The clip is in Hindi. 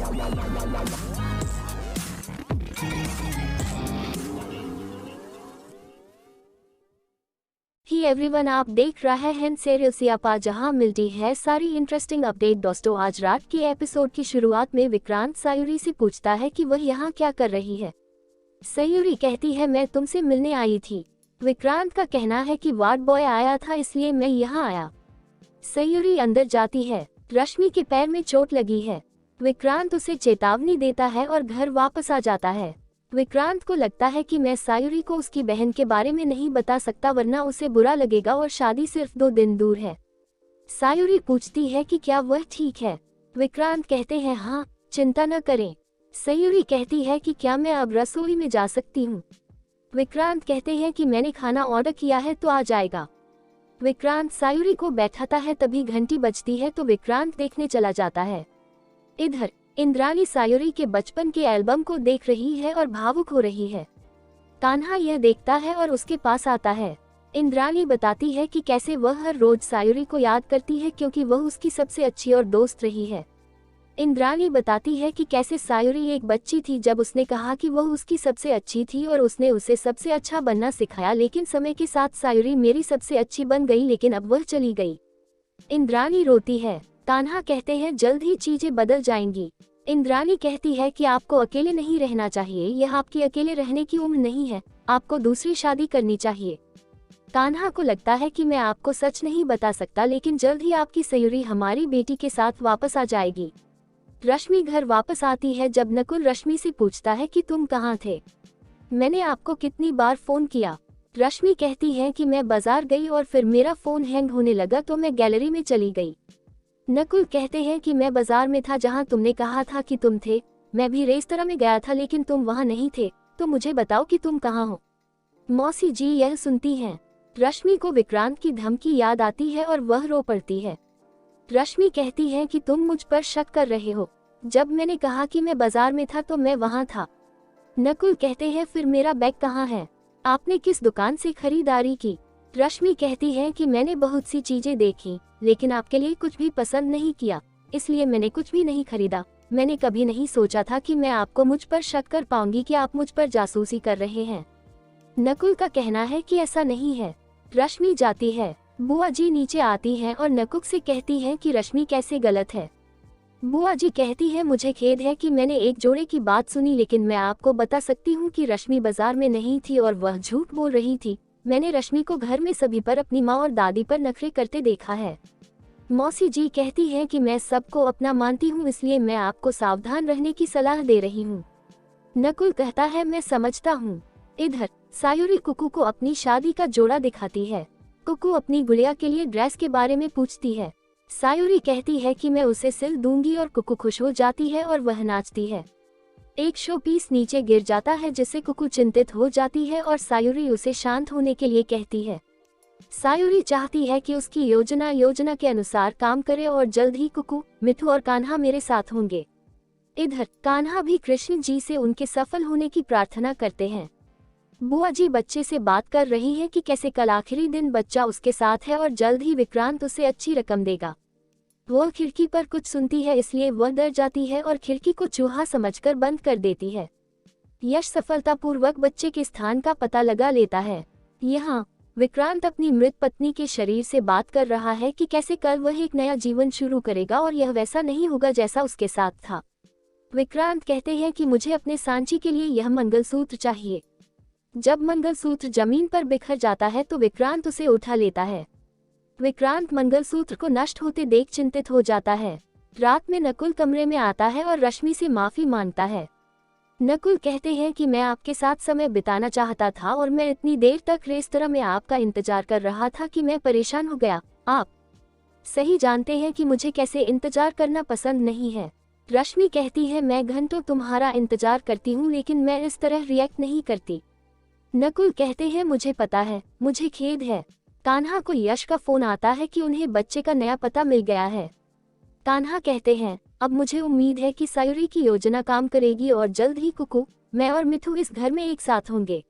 ही एवरीवन, आप देख रहे हैं सीरियल सियापा, जहां मिलती है सारी इंटरेस्टिंग अपडेट। दोस्तों, आज रात के एपिसोड की शुरुआत में विक्रांत सायूरी से पूछता है कि वह यहाँ क्या कर रही है। सायूरी कहती है, मैं तुमसे मिलने आई थी। विक्रांत का कहना है कि वार्ड बॉय आया था इसलिए मैं यहाँ आया। सायूरी अंदर जाती है। रश्मि के पैर में चोट लगी है। विक्रांत उसे चेतावनी देता है और घर वापस आ जाता है। विक्रांत को लगता है कि मैं सायूरी को उसकी बहन के बारे में नहीं बता सकता, वरना उसे बुरा लगेगा और शादी सिर्फ 2 दिन दूर है। सायूरी पूछती है कि क्या वह ठीक है। विक्रांत कहते हैं, हाँ, चिंता न करें। सायूरी कहती है कि क्या मैं अब रसोई में जा सकती हूँ। विक्रांत कहते हैं कि मैंने खाना ऑर्डर किया है तो आ जाएगा। विक्रांत सायूरी को बैठाता है, तभी घंटी बजती है तो विक्रांत देखने चला जाता है। इधर इंद्राणी सायूरी के बचपन के एल्बम को देख रही है और भावुक हो रही है। कान्हा यह देखता है और उसके पास आता है। इंद्राणी बताती है कि कैसे वह हर रोज सायूरी को याद करती है क्योंकि वह उसकी सबसे अच्छी और दोस्त रही है। इंद्राणी बताती है कि कैसे सायूरी एक बच्ची थी जब उसने कहा कि वह उसकी सबसे अच्छी थी और उसने उसे सबसे अच्छा बनना सिखाया, लेकिन समय के साथ सायूरी मेरी सबसे अच्छी बन गई, लेकिन अब वह चली गई। इंद्राणी रोती है। कान्हा कहते हैं, जल्द ही चीजें बदल जाएंगी। इंद्राणी कहती है कि आपको अकेले नहीं रहना चाहिए, यह आपकी अकेले रहने की उम्र नहीं है, आपको दूसरी शादी करनी चाहिए। कान्हा को लगता है कि मैं आपको सच नहीं बता सकता, लेकिन जल्द ही आपकी सायूरी हमारी बेटी के साथ वापस आ जाएगी। रश्मि घर वापस आती है जब नकुल रश्मि से पूछता है कि तुम कहाँ थे, मैंने आपको कितनी बार फोन किया। रश्मि कहती है कि मैं बाजार गई और फिर मेरा फोन हैंग होने लगा तो मैं गैलरी में चली गई। नकुल कहते हैं कि मैं बाजार में था जहां तुमने कहा था कि तुम थे, मैं भी रेस्तरां में गया था लेकिन तुम वहां नहीं थे, तो मुझे बताओ कि तुम कहाँ हो। मौसी जी यह सुनती हैं। रश्मि को विक्रांत की धमकी याद आती है और वह रो पड़ती है। रश्मि कहती है कि तुम मुझ पर शक कर रहे हो, जब मैंने कहा कि मैं बाजार में था तो मैं वहां था। नकुल कहते हैं, फिर मेरा बैग कहाँ है, आपने किस दुकान से खरीदारी की। रश्मि कहती है कि मैंने बहुत सी चीजें देखी लेकिन आपके लिए कुछ भी पसंद नहीं किया, इसलिए मैंने कुछ भी नहीं खरीदा। मैंने कभी नहीं सोचा था कि मैं आपको मुझ पर शक कर पाऊंगी कि आप मुझ पर जासूसी कर रहे हैं। नकुल का कहना है कि ऐसा नहीं है। रश्मि जाती है। बुआ जी नीचे आती हैं और नकुल से कहती हैं कि रश्मि कैसे गलत है। बुआ जी कहती है, मुझे खेद है कि मैंने एक जोड़े की बात सुनी, लेकिन मैं आपको बता सकती हूँ कि रश्मि बाजार में नहीं थी और वह झूठ बोल रही थी। मैंने रश्मि को घर में सभी पर, अपनी माँ और दादी पर नखरे करते देखा है। मौसी जी कहती हैं कि मैं सबको अपना मानती हूँ, इसलिए मैं आपको सावधान रहने की सलाह दे रही हूँ। नकुल कहता है, मैं समझता हूँ। इधर सायूरी कुकू को अपनी शादी का जोड़ा दिखाती है। कुकू अपनी गुड़िया के लिए ड्रेस के बारे में पूछती है। सायूरी कहती है कि मैं उसे सिल दूंगी और कुकू खुश हो जाती है और वह नाचती है। एक शो पीस नीचे गिर जाता है जिससे कुकू चिंतित हो जाती है और सायूरी उसे शांत होने के लिए कहती है। सायूरी चाहती है कि उसकी योजना के अनुसार काम करे और जल्द ही कुकू, मिठू और कान्हा मेरे साथ होंगे। इधर कान्हा भी कृष्ण जी से उनके सफल होने की प्रार्थना करते हैं। बुआ जी बच्चे से बात कर रही है कि कैसे कल आखिरी दिन बच्चा उसके साथ है और जल्द ही विक्रांत उसे अच्छी रकम देगा। वह खिड़की पर कुछ सुनती है, इसलिए वह डर जाती है और खिड़की को चूहा समझकर बंद कर देती है। यश सफलतापूर्वक बच्चे के स्थान का पता लगा लेता है। यहाँ विक्रांत अपनी मृत पत्नी के शरीर से बात कर रहा है कि कैसे कल वह एक नया जीवन शुरू करेगा और यह वैसा नहीं होगा जैसा उसके साथ था। विक्रांत कहते हैं कि मुझे अपने सांची के लिए यह मंगलसूत्र चाहिए। जब मंगलसूत्र जमीन पर बिखर जाता है तो विक्रांत उसे उठा लेता है। विक्रांत मंगलसूत्र को नष्ट होते देख चिंतित हो जाता है। रात में नकुल कमरे में आता है और रश्मि से माफी मांगता है। नकुल कहते हैं कि मैं आपके साथ समय बिताना चाहता था और मैं इतनी देर तक रेस्तरां में आपका इंतजार कर रहा था कि मैं परेशान हो गया। आप सही जानते हैं कि मुझे कैसे इंतजार करना पसंद नहीं है। रश्मि कहती है, मैं घंटों तुम्हारा इंतजार करती हूँ लेकिन मैं इस तरह रिएक्ट नहीं करती। नकुल कहते हैं, मुझे पता है, मुझे खेद है। कान्हा को यश का फोन आता है कि उन्हें बच्चे का नया पता मिल गया है। कान्हा कहते हैं, अब मुझे उम्मीद है कि सायूरी की योजना काम करेगी और जल्द ही कुकू, मैं और मिठू इस घर में एक साथ होंगे।